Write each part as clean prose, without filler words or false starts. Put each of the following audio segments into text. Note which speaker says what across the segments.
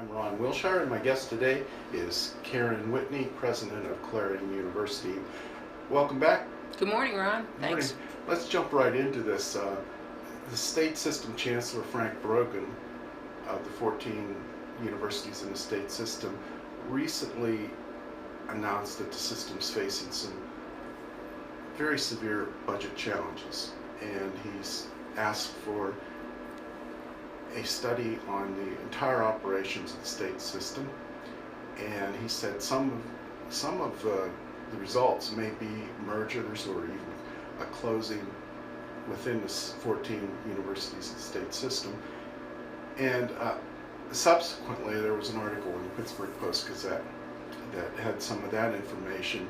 Speaker 1: I'm Ron Wilshire, and my guest today is Karen Whitney, president of Clarion University. Welcome back.
Speaker 2: Good morning, Ron. Thanks.
Speaker 1: Morning. Let's jump right into this. The state system chancellor, Frank Brogan, of the 14 universities in the state system, recently announced that the system's facing some very severe budget challenges, and he's asked for a study on the entire operations of the state system, and he said some of the results may be mergers or even a closing within the 14 universities of the state system. And subsequently there was an article in the Pittsburgh Post-Gazette that had some of that information,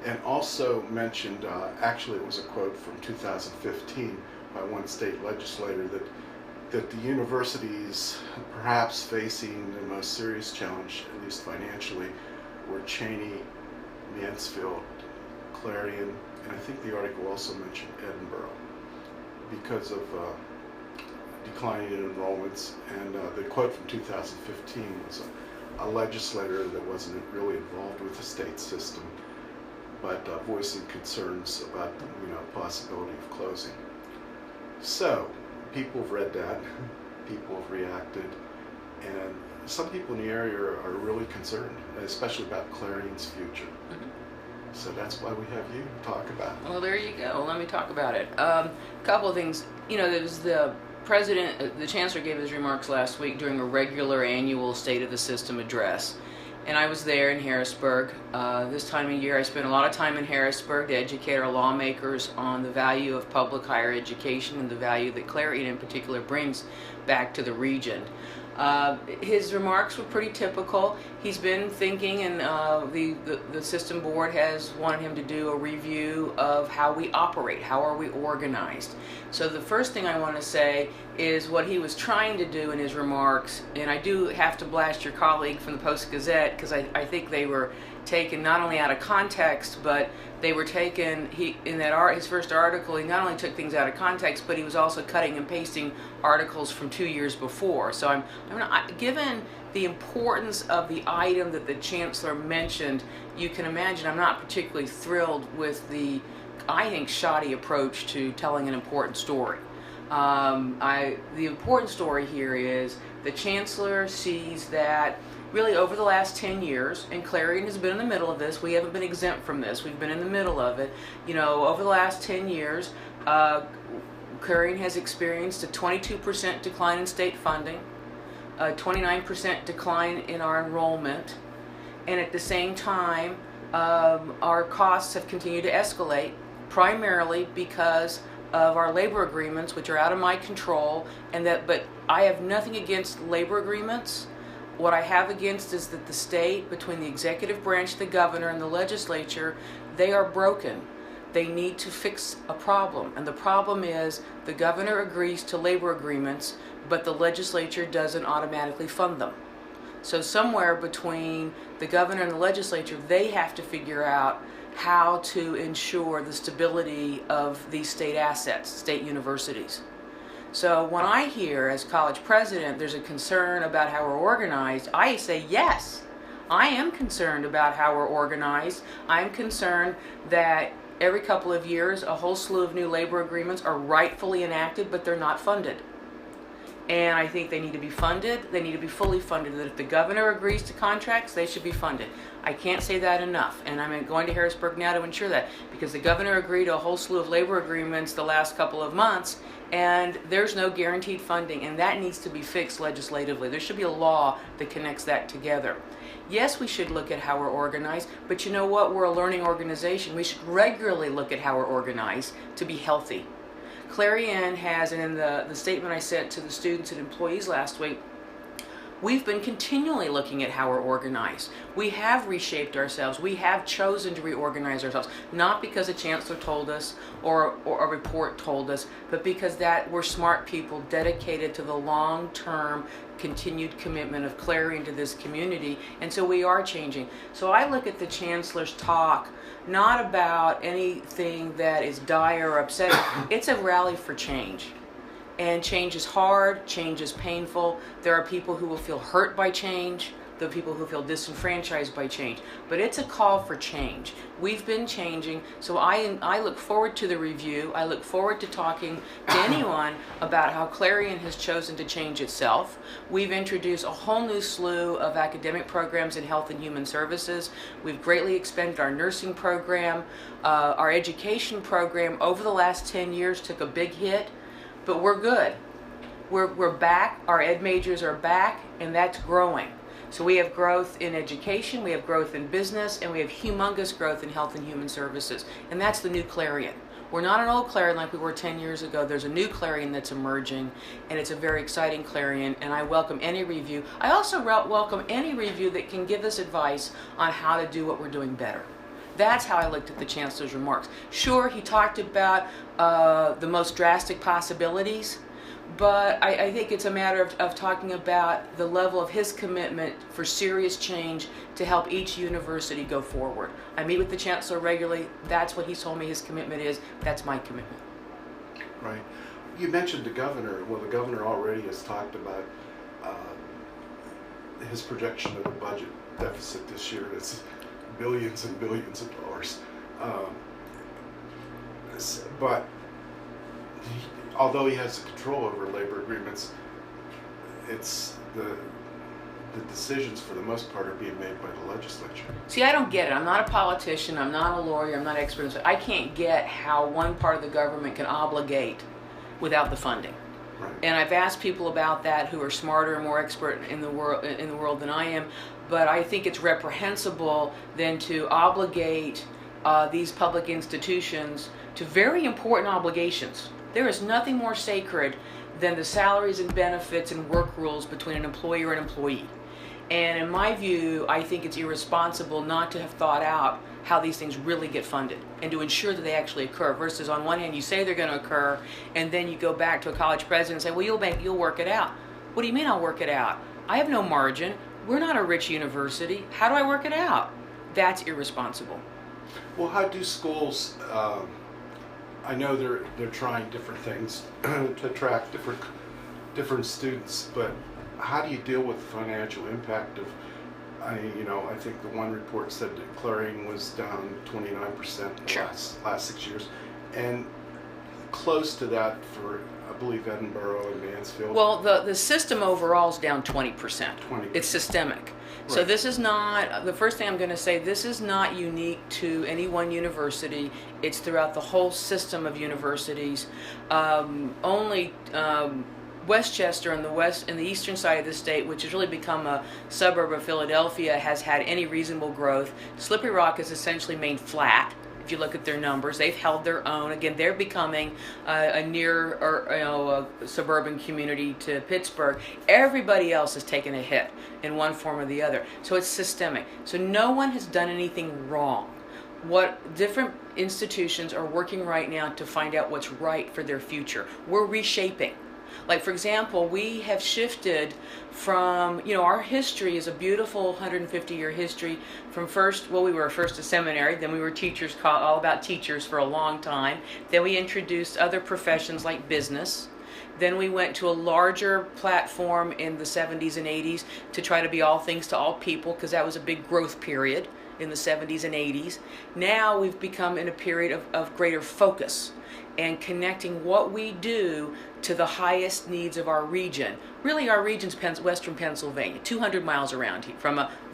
Speaker 1: and also mentioned, actually it was a quote from 2015 by one state legislator, that the universities perhaps facing the most serious challenge, at least financially, were Cheney, Mansfield, Clarion, and I think the article also mentioned Edinburgh, because of declining in enrollments. And the quote from 2015 was a legislator that wasn't really involved with the state system, but voicing concerns about the possibility of closing. So people have read that, people have reacted, and some people in the area are really concerned, especially about Clarion's future. Mm-hmm. So that's why we have you to talk about it.
Speaker 2: Well, there you go. Let me talk about it. A couple of things. There was the chancellor gave his remarks last week during a regular annual State of the System address. And I was there in Harrisburg. This time of year I spent a lot of time in Harrisburg to educate our lawmakers on the value of public higher education and the value that Clarion in particular brings back to the region. His remarks were pretty typical. He's been thinking, and the system board has wanted him to do a review of how we operate, how are we organized. So the first thing I want to say is what he was trying to do in his remarks, and I do have to blast your colleague from the Post-Gazette, because I think they were taken not only out of context, but they were taken, his first article, he not only took things out of context, but he was also cutting and pasting articles from 2 years before. So given the importance of the item that the chancellor mentioned, you can imagine I'm not particularly thrilled with the, I think, shoddy approach to telling an important story. The important story here is the chancellor sees that really over the last 10 years, and Clarion has been in the middle of this, we haven't been exempt from this, we've been in the middle of it, over the last 10 years, Clarion has experienced a 22% decline in state funding, a 29% decline in our enrollment, and at the same time, our costs have continued to escalate, primarily because of our labor agreements, which are out of my control, but I have nothing against labor agreements. What I have against is that the state, between the executive branch, the governor, and the legislature, they are broken. They need to fix a problem. And the problem is the governor agrees to labor agreements, but the legislature doesn't automatically fund them. So somewhere between the governor and the legislature, they have to figure out how to ensure the stability of these state assets, state universities. So when I hear, as college president, there's a concern about how we're organized, I say yes. I am concerned about how we're organized. I'm concerned that every couple of years a whole slew of new labor agreements are rightfully enacted, but they're not funded. And I think they need to be funded. They need to be fully funded. That if the governor agrees to contracts, they should be funded. I can't say that enough, and I'm going to Harrisburg now to ensure that, because the governor agreed to a whole slew of labor agreements the last couple of months, and there's no guaranteed funding, and that needs to be fixed legislatively. There should be a law that connects that together. Yes, we should look at how we're organized, but you know what? We're a learning organization. We should regularly look at how we're organized to be healthy. Clarion has, and in the statement I sent to the students and employees last week, we've been continually looking at how we're organized. We have reshaped ourselves. We have chosen to reorganize ourselves, not because a chancellor told us or a report told us, but because we're smart people dedicated to the long-term continued commitment of Clarion to this community, and so we are changing. So I look at the chancellor's talk not about anything that is dire or upsetting. It's a rally for change. And change is hard, change is painful. There are people who will feel hurt by change. There are people who feel disenfranchised by change. But it's a call for change. We've been changing, so I look forward to the review. I look forward to talking to anyone about how Clarion has chosen to change itself. We've introduced a whole new slew of academic programs in health and human services. We've greatly expanded our nursing program. Our education program over the last 10 years took a big hit, but we're good. We're back. Our ed majors are back, and that's growing. So we have growth in education, we have growth in business, and we have humongous growth in health and human services. And that's the new Clarion. We're not an old Clarion like we were 10 years ago. There's a new Clarion that's emerging, and it's a very exciting Clarion, and I welcome any review. I also welcome any review that can give us advice on how to do what we're doing better. That's how I looked at the Chancellor's remarks. Sure, he talked about the most drastic possibilities, but I think it's a matter of talking about the level of his commitment for serious change to help each university go forward. I meet with the Chancellor regularly. That's what he's told me his commitment is. That's my commitment.
Speaker 1: Right. You mentioned the governor. Well, the governor already has talked about his projection of the budget deficit this year. It's billions and billions of dollars. But although he has control over labor agreements, it's the decisions for the most part are being made by the legislature.
Speaker 2: See, I don't get it. I'm not a politician. I'm not a lawyer. I'm not an expert. I can't get how one part of the government can obligate without the funding.
Speaker 1: Right.
Speaker 2: And I've asked people about that who are smarter and more expert in the world than I am. But I think it's reprehensible then to obligate these public institutions to very important obligations. There is nothing more sacred than the salaries and benefits and work rules between an employer and employee. And in my view, I think it's irresponsible not to have thought out how these things really get funded and to ensure that they actually occur, versus on one hand you say they're going to occur and then you go back to a college president and say, well, you'll work it out. What do you mean I'll work it out? I have no margin. We're not a rich university. How do I work it out? That's irresponsible.
Speaker 1: Well, how do schools, I know they're trying different things to attract different students, but how do you deal with the financial impact of, I think the one report said that Clarion was down 29% in the last 6 years, and close to that for, I believe, Edinburgh and Mansfield.
Speaker 2: Well, the system overall is down 20%. 20%. It's systemic. Right. So this is not, the first thing I'm going to say, this is not unique to any one university. It's throughout the whole system of universities. Only Westchester in the eastern side of the state, which has really become a suburb of Philadelphia, has had any reasonable growth. Slippery Rock has essentially remained flat. If you look at their numbers, they've held their own. Again, they're becoming a near a suburban community to Pittsburgh. Everybody else has taken a hit in one form or the other. So it's systemic. So no one has done anything wrong. What different institutions are working right now to find out what's right for their future. We're reshaping. Like, for example, we have shifted from, our history is a beautiful 150-year history from we were first a seminary, then we were teachers, all about teachers for a long time. Then we introduced other professions like business. Then we went to a larger platform in the 70s and 80s to try to be all things to all people, because that was a big growth period in the 70s and 80s. Now we've become in a period of greater focus and connecting what we do to the highest needs of our region. Really, our region's western Pennsylvania, 200 miles around here,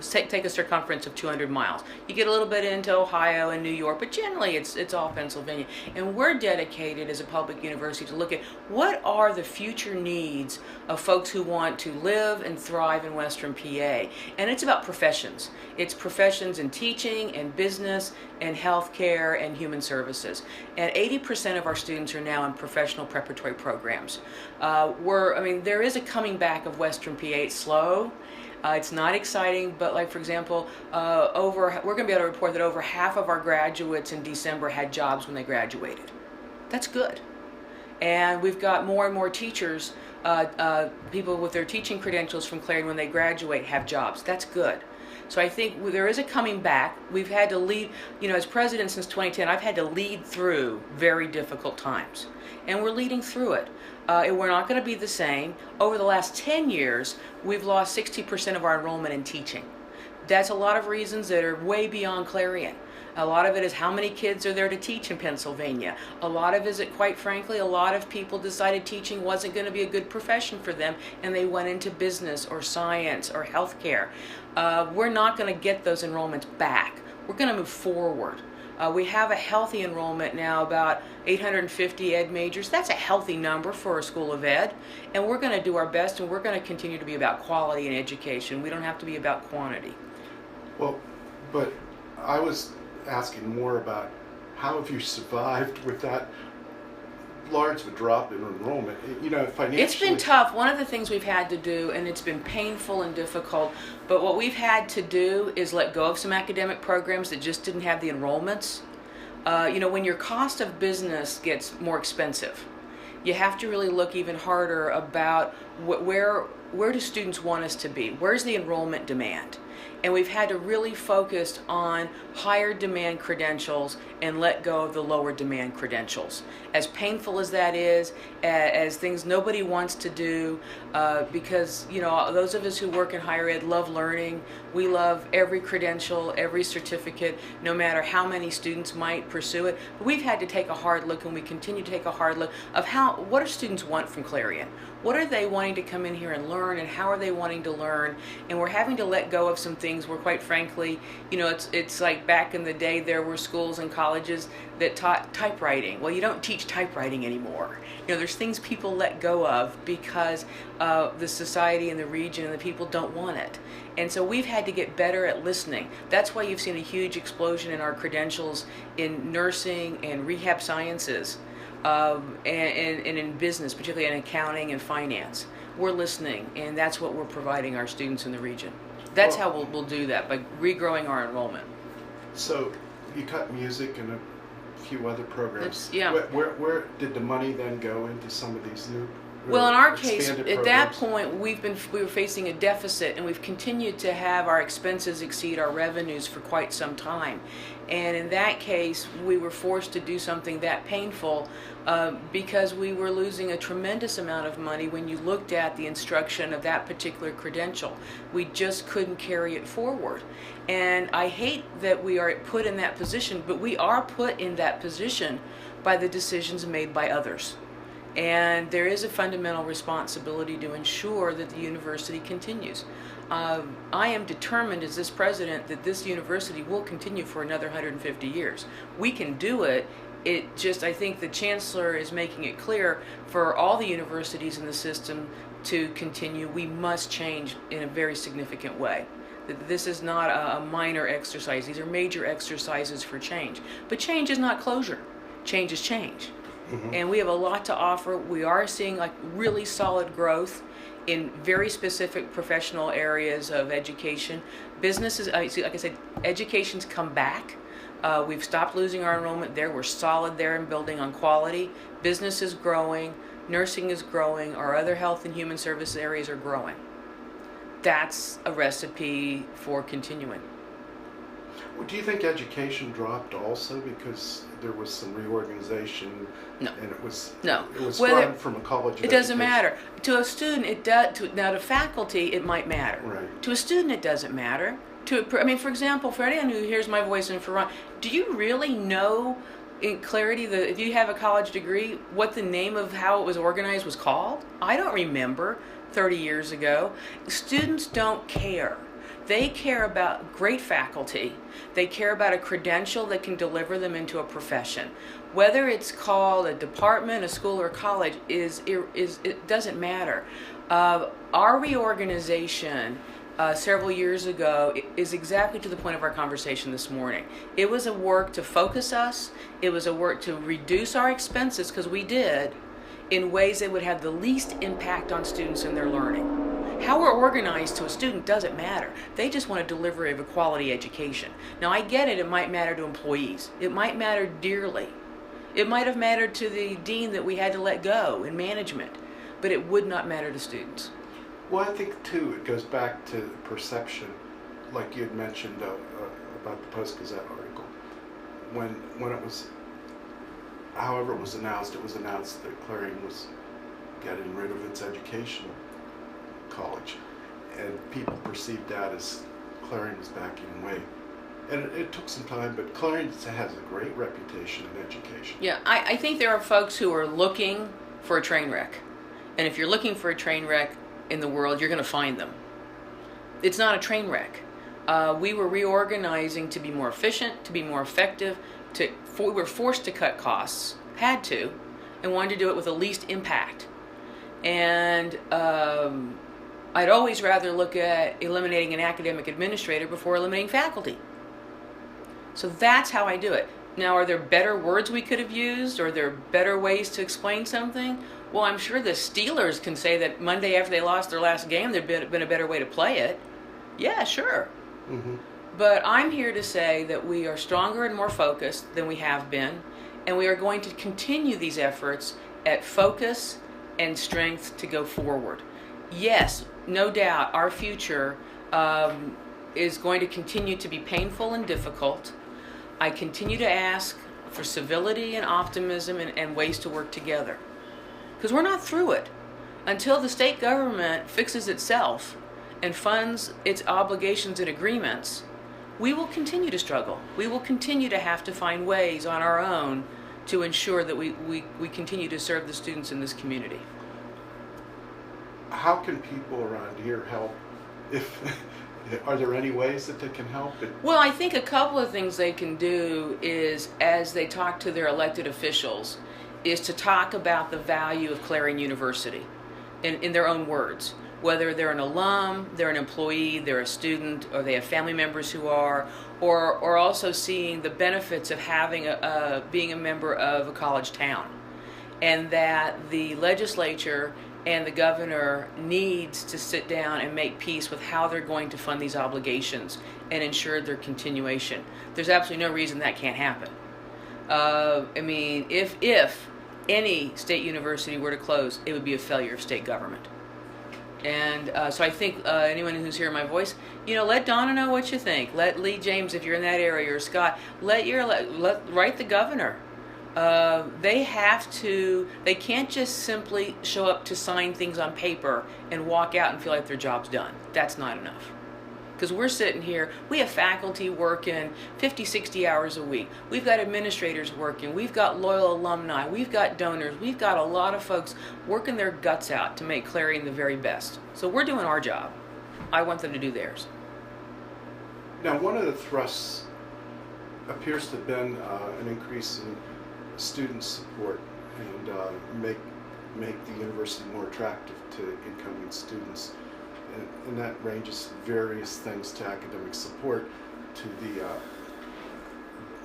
Speaker 2: take a circumference of 200 miles. You get a little bit into Ohio and New York, but generally it's all Pennsylvania. And we're dedicated as a public university to look at what are the future needs of folks who want to live and thrive in western PA. And it's about professions. It's professions in teaching and business and healthcare and human services. And 80% of our students are now in professional preparatory programs. There is a coming back of western PA. It's slow. It's not exciting, but like, for example, we're going to be able to report that over half of our graduates in December had jobs when they graduated. That's good. And we've got more and more teachers people with their teaching credentials from Clarion, when they graduate, have jobs. That's good. So I think there is a coming back. We've had to lead, as president since 2010, I've had to lead through very difficult times. And we're leading through it. We're not going to be the same. Over the last 10 years, we've lost 60% of our enrollment in teaching. That's a lot of reasons that are way beyond Clarion. A lot of it is how many kids are there to teach in Pennsylvania. A lot of it is, quite frankly, a lot of people decided teaching wasn't going to be a good profession for them, and they went into business or science or healthcare. We're not going to get those enrollments back. We're going to move forward. We have a healthy enrollment now, about 850 ed majors. That's a healthy number for a school of ed, and we're going to do our best, and we're going to continue to be about quality and education. We don't have to be about quantity.
Speaker 1: Well, but I was asking more about how have you survived with that large of a drop in enrollment, financially.
Speaker 2: It's been tough. One of the things we've had to do, and it's been painful and difficult, but what we've had to do is let go of some academic programs that just didn't have the enrollments. When your cost of business gets more expensive, you have to really look even harder about where do students want us to be? Where's the enrollment demand? And we've had to really focus on higher demand credentials and let go of the lower demand credentials. As painful as that is, as things nobody wants to do, because those of us who work in higher ed love learning. We love every credential, every certificate, no matter how many students might pursue it. But we've had to take a hard look, and we continue to take a hard look of what do students want from Clarion? What are they wanting to come in here and learn, and how are they wanting to learn? And we're having to let go of some things where, quite frankly, it's like back in the day there were schools and colleges that taught typewriting. Well, you don't teach typewriting anymore. There's things people let go of because the society and the region and the people don't want it. And so we've had to get better at listening. That's why you've seen a huge explosion in our credentials in nursing and rehab sciences. And in business, particularly in accounting and finance. We're listening, and that's what we're providing our students in the region. That's how we'll do that, by regrowing our enrollment.
Speaker 1: So you cut music and a few other programs.
Speaker 2: Yeah.
Speaker 1: Where did the money then go into some of these new
Speaker 2: Well, in our case,
Speaker 1: programs?
Speaker 2: at that point, we were facing a deficit, and we've continued to have our expenses exceed our revenues for quite some time. And in that case, we were forced to do something that painful because we were losing a tremendous amount of money when you looked at the instruction of that particular credential. We just couldn't carry it forward. And I hate that we are put in that position, but we are put in that position by the decisions made by others. And there is a fundamental responsibility to ensure that the university continues. I am determined as this president that this university will continue for another 150 years. We can do it. I think the chancellor is making it clear for all the universities in the system to continue. We must change in a very significant way. This is not a minor exercise. These are major exercises for change. But change is not closure. Change is change. Mm-hmm. And we have a lot to offer. We are seeing really solid growth in very specific professional areas of education. Businesses, like I said, education's come back. We've stopped losing our enrollment there. We're solid there and building on quality. Business is growing. Nursing is growing. Our other health and human service areas are growing. That's a recipe for continuing.
Speaker 1: Well, do you think education dropped also because there was some reorganization?
Speaker 2: No.
Speaker 1: And it was
Speaker 2: Whether,
Speaker 1: run from a college of
Speaker 2: It doesn't
Speaker 1: education?
Speaker 2: matter. To a student, it does. Now, to faculty, it might matter.
Speaker 1: Right.
Speaker 2: To a student, it doesn't matter. For example, for anyone who hears my voice and for Ron, do you really know in clarity if you have a college degree, what the name of how it was organized was called? I don't remember 30 years ago. Students don't care. They care about great faculty. They care about a credential that can deliver them into a profession. Whether it's called a department, a school, or a college, it doesn't matter. Our reorganization several years ago is exactly to the point of our conversation this morning. It was a work to focus us. It was a work to reduce our expenses, because we did, in ways that would have the least impact on students and their learning. How we're organized to a student doesn't matter. They just want a delivery of a quality education. Now, I get it might matter to employees. It might matter dearly. It might have mattered to the dean that we had to let go in management. but it would not matter to students.
Speaker 1: Well, I think too it goes back to perception, like you had mentioned about the Post-Gazette article. When it was, however it was announced that Clarion was getting rid of its educational college, and people perceived that as Clarion was backing away. And it took some time, but Clarion has a great reputation in education.
Speaker 2: Yeah, I think there are folks who are looking for a train wreck. And if you're looking for a train wreck in the world, you're going to find them. It's not a train wreck. We were reorganizing to be more efficient, to be more effective. We were forced to cut costs, had to, and wanted to do it with the least impact. And I'd always rather look at eliminating an academic administrator before eliminating faculty. So that's how I do it. Now, are there better words we could have used, or are there better ways to explain something? Well, I'm sure the Steelers can say that Monday after they lost their last game, there'd been a better way to play it. Yeah, sure.
Speaker 1: Mm-hmm.
Speaker 2: But I'm here to say that we are stronger and more focused than we have been, and we are going to continue these efforts at focus and strength to go forward. Yes, no doubt, our future is going to continue to be painful and difficult. I continue to ask for civility and optimism and ways to work together. Because we're not through it. Until the state government fixes itself and funds its obligations and agreements, we will continue to struggle. We will continue to have to find ways on our own to ensure that we continue to serve the students in this community.
Speaker 1: How can people around here help? Are there any ways that they can help?
Speaker 2: Well, I think a couple of things they can do is, as they talk to their elected officials, is to talk about the value of Clarion University in their own words. Whether they're an alum, they're an employee, they're a student, or they have family members who are, or also seeing the benefits of having being a member of a college town. And that the legislature and the governor needs to sit down and make peace with how they're going to fund these obligations and ensure their continuation. There's absolutely no reason that can't happen. I mean, if any state university were to close, it would be a failure of state government. And so I think anyone who's hearing my voice, let Donna know what you think. Let Lee James, if you're in that area, or Scott, write the governor. They can't just simply show up to sign things on paper and walk out and feel like their job's done. That's not enough. Because we're sitting here, we have faculty working 50, 60 hours a week. We've got administrators working. We've got loyal alumni. We've got donors. We've got a lot of folks working their guts out to make Clarion the very best. So we're doing our job. I want them to do theirs.
Speaker 1: Now, one of the thrusts appears to have been an increase in student support and make the university more attractive to incoming students. And that ranges various things to academic support to the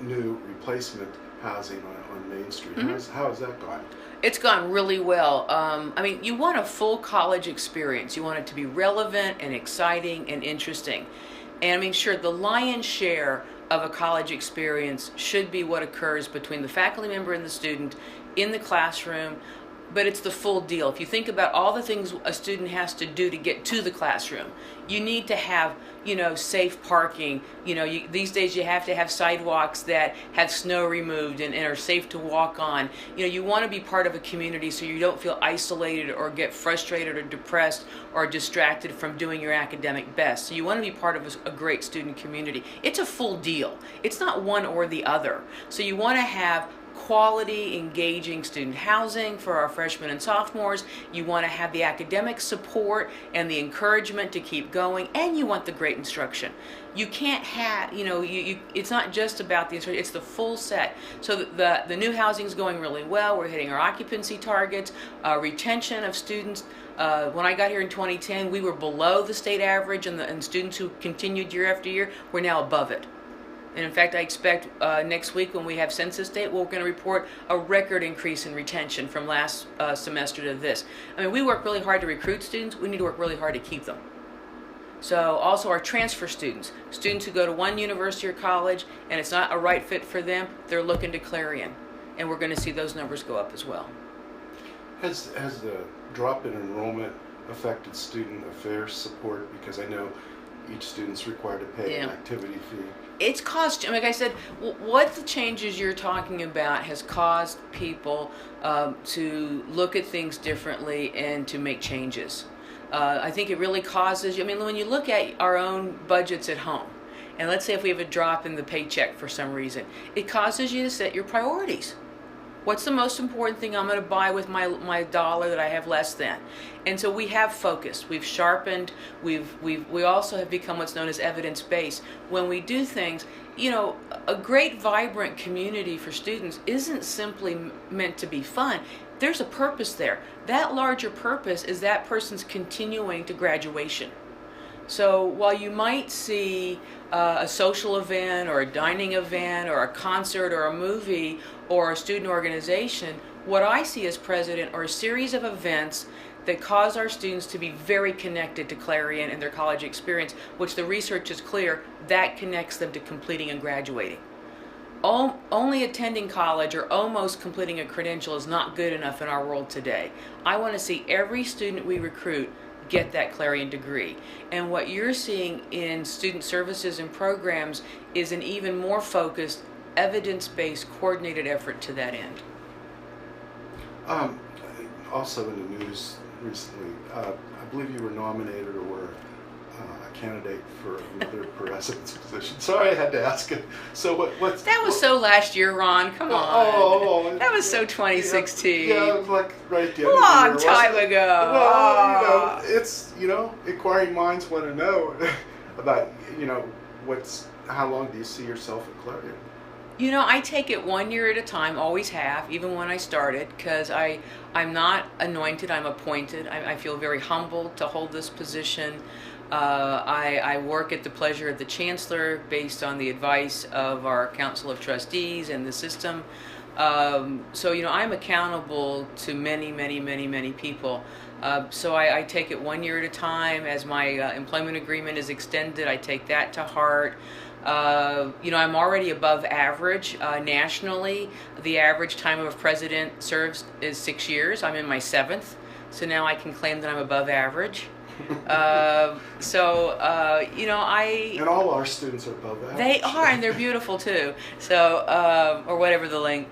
Speaker 1: new replacement housing on Main Street. Mm-hmm. How has that gone?
Speaker 2: It's gone really well. You want a full college experience. You want it to be relevant and exciting and interesting. And sure, the lion's share of a college experience should be what occurs between the faculty member and the student in the classroom. But it's the full deal. If you think about all the things a student has to do to get to the classroom, you need to have, safe parking. These days you have to have sidewalks that have snow removed and are safe to walk on. You want to be part of a community so you don't feel isolated or get frustrated or depressed or distracted from doing your academic best. So you want to be part of a great student community. It's a full deal. It's not one or the other. So you want to have quality, engaging student housing for our freshmen and sophomores. You want to have the academic support and the encouragement to keep going, and you want the great instruction. You can't have, it's not just about the instruction, it's the full set. So the new housing is going really well. We're hitting our occupancy targets, retention of students. When I got here in 2010, we were below the state average, and students who continued year after year, we're now above it. And in fact, I expect next week when we have census data, we're going to report a record increase in retention from last semester to this. We work really hard to recruit students. We need to work really hard to keep them. So also our transfer students who go to one university or college and it's not a right fit for them, they're looking to Clarion. And we're going to see those numbers go up as well.
Speaker 1: Has the drop in enrollment affected student affairs support? Because I know each student's required to pay an activity fee.
Speaker 2: It's caused, like I said, what the changes you're talking about has caused people to look at things differently and to make changes. I think it really causes, when you look at our own budgets at home, and let's say if we have a drop in the paycheck for some reason, it causes you to set your priorities. What's the most important thing I'm going to buy with my dollar that I have less than? And so we have focused, we've sharpened, we also have become what's known as evidence-based. When we do things, a great vibrant community for students isn't simply meant to be fun. There's a purpose there. That larger purpose is that person's continuing to graduation. So while you might see a social event or a dining event or a concert or a movie or a student organization, what I see as president are a series of events that cause our students to be very connected to Clarion and their college experience, which the research is clear, that connects them to completing and graduating. Only attending college or almost completing a credential is not good enough in our world today. I want to see every student we recruit get that Clarion degree. And what you're seeing in student services and programs is an even more focused, evidence-based, coordinated effort to that end.
Speaker 1: Also in the news recently, I believe you were nominated or were a candidate for another president's position. Sorry I had to ask it. So what's...
Speaker 2: That was so last year, Ron. Come on. That was so 2016.
Speaker 1: Yeah, it was like right at the
Speaker 2: A
Speaker 1: end
Speaker 2: long
Speaker 1: of the year.
Speaker 2: time ago.
Speaker 1: Well, it's, inquiring minds want to know about, how long do you see yourself at Clarion?
Speaker 2: I take it 1 year at a time, always have, even when I started, because I'm not anointed, I'm appointed. I feel very humbled to hold this position. I work at the pleasure of the chancellor based on the advice of our council of trustees and the system. So I'm accountable to many people. So I take it 1 year at a time. As my employment agreement is extended, I take that to heart. I'm already above average nationally. The average time of president serves is 6 years. I'm in my 7th, so now I can claim that I'm above average. I...
Speaker 1: And all our students are above average.
Speaker 2: They are, and they're beautiful too. So, or whatever the length.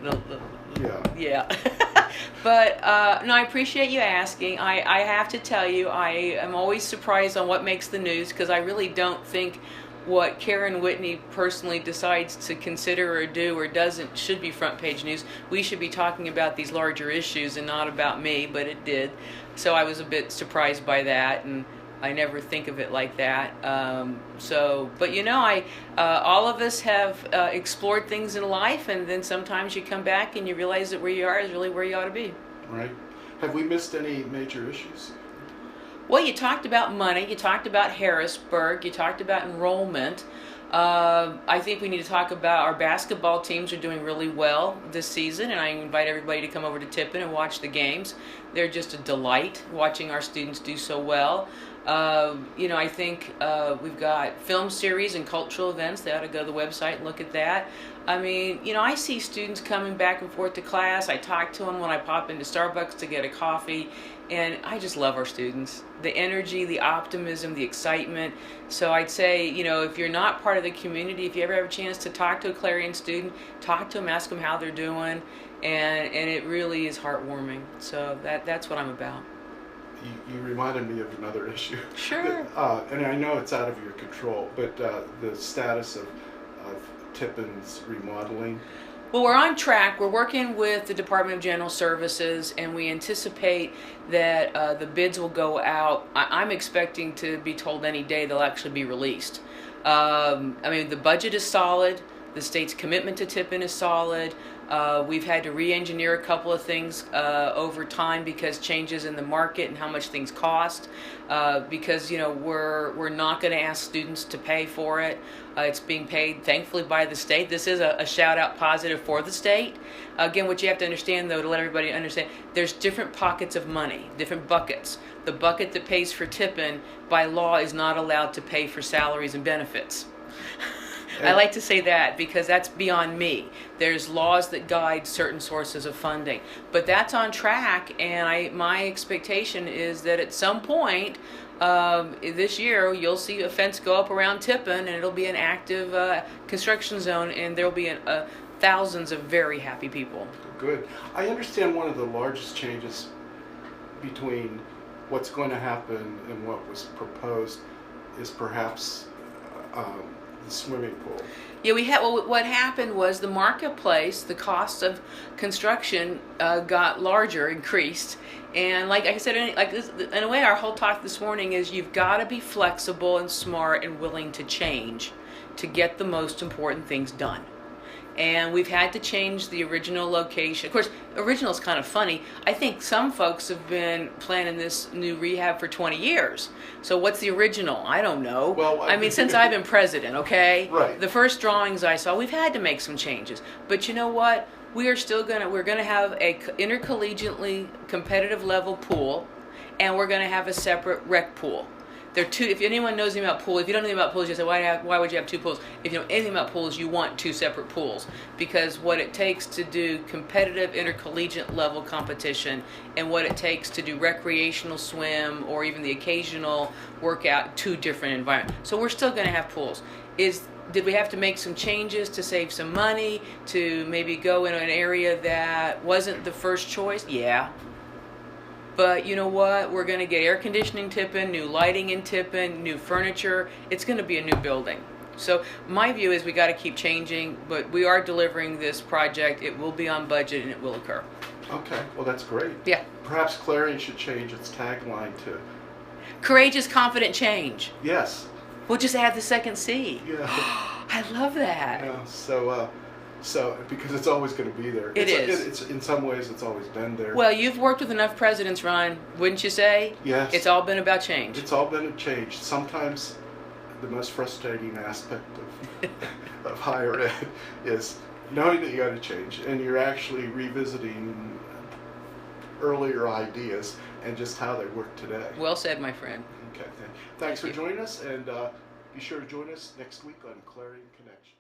Speaker 2: Yeah. But no, I appreciate you asking. I have to tell you, I am always surprised on what makes the news, because I really don't think what Karen Whitney personally decides to consider or do or doesn't should be front page news. We should be talking about these larger issues and not about me, but it did. So I was a bit surprised by that, and I never think of it like that. But all of us have explored things in life, and then sometimes you come back and you realize that where you are is really where you ought to be.
Speaker 1: Right. Have we missed any major issues?
Speaker 2: Well, you talked about money, you talked about Harrisburg, you talked about enrollment. I think we need to talk about our basketball teams are doing really well this season, and I invite everybody to come over to Tiffin and watch the games. They're just a delight watching our students do so well. I think we've got film series and cultural events. They ought to go to the website and look at that. I see students coming back and forth to class. I talk to them when I pop into Starbucks to get a coffee, and I just love our students. The energy, the optimism, the excitement. So I'd say, if you're not part of the community, if you ever have a chance to talk to a Clarion student, talk to them, ask them how they're doing, and it really is heartwarming. So that's what I'm about.
Speaker 1: You reminded me of another issue.
Speaker 2: Sure.
Speaker 1: And I know it's out of your control, but the status of Tiffin's remodeling.
Speaker 2: Well, we're on track. We're working with the Department of General Services, and we anticipate that the bids will go out. I'm expecting to be told any day they'll actually be released. The budget is solid. The state's commitment to Tiffin is solid. We've had to re-engineer a couple of things over time because changes in the market and how much things cost. Because we're not going to ask students to pay for it. It's being paid, thankfully, by the state. This is a shout-out positive for the state. Again, what you have to understand, though, to let everybody understand, there's different pockets of money, different buckets. The bucket that pays for Tiffin, by law, is not allowed to pay for salaries and benefits. I like to say that because that's beyond me. There's laws that guide certain sources of funding, but that's on track, and my expectation is that at some point this year you'll see a fence go up around Tiffin, and it'll be an active construction zone, and there'll be thousands of very happy people.
Speaker 1: Good. I understand one of the largest changes between what's going to happen and what was proposed is perhaps the swimming pool.
Speaker 2: Yeah, what happened was the marketplace, the cost of construction got larger, increased, and like I said, in a way, our whole talk this morning is you've got to be flexible and smart and willing to change to get the most important things done. And we've had to change the original location. Of course, original is kind of funny. I think some folks have been planning this new rehab for 20 years. So what's the original? I don't know.
Speaker 1: Well,
Speaker 2: I mean, since I've been president, okay?
Speaker 1: Right.
Speaker 2: The first drawings I saw, we've had to make some changes. But you know what? We're gonna have a intercollegiately competitive level pool, and we're gonna have a separate rec pool. There are two. If anyone knows anything about pools, if you don't know anything about pools, you say, why would you have two pools? If you know anything about pools, you want two separate pools, because what it takes to do competitive intercollegiate level competition and what it takes to do recreational swim or even the occasional workout, two different environments. So we're still going to have pools. Did we have to make some changes to save some money, to maybe go in an area that wasn't the first choice? Yeah. But you know what? We're going to get air conditioning Tiffin, new lighting in Tiffin, new furniture. It's going to be a new building. So my view is we got to keep changing, but we are delivering this project. It will be on budget and it will occur.
Speaker 1: Okay, well that's great.
Speaker 2: Yeah.
Speaker 1: Perhaps Clarion should change its tagline to
Speaker 2: Courageous, confident change.
Speaker 1: Yes.
Speaker 2: We'll just add the second C.
Speaker 1: Yeah.
Speaker 2: I love that.
Speaker 1: Yeah. So because it's always going to be there. It's in some ways it's always been there.
Speaker 2: Well, you've worked with enough presidents, Ron, wouldn't you say?
Speaker 1: Yes.
Speaker 2: It's all been about change.
Speaker 1: It's all been a change. Sometimes the most frustrating aspect of higher ed is knowing that you got to change, and you're actually revisiting earlier ideas and just how they work today.
Speaker 2: Well said, my friend.
Speaker 1: Okay. Thanks for joining us, and be sure to join us next week on Clarion Connections.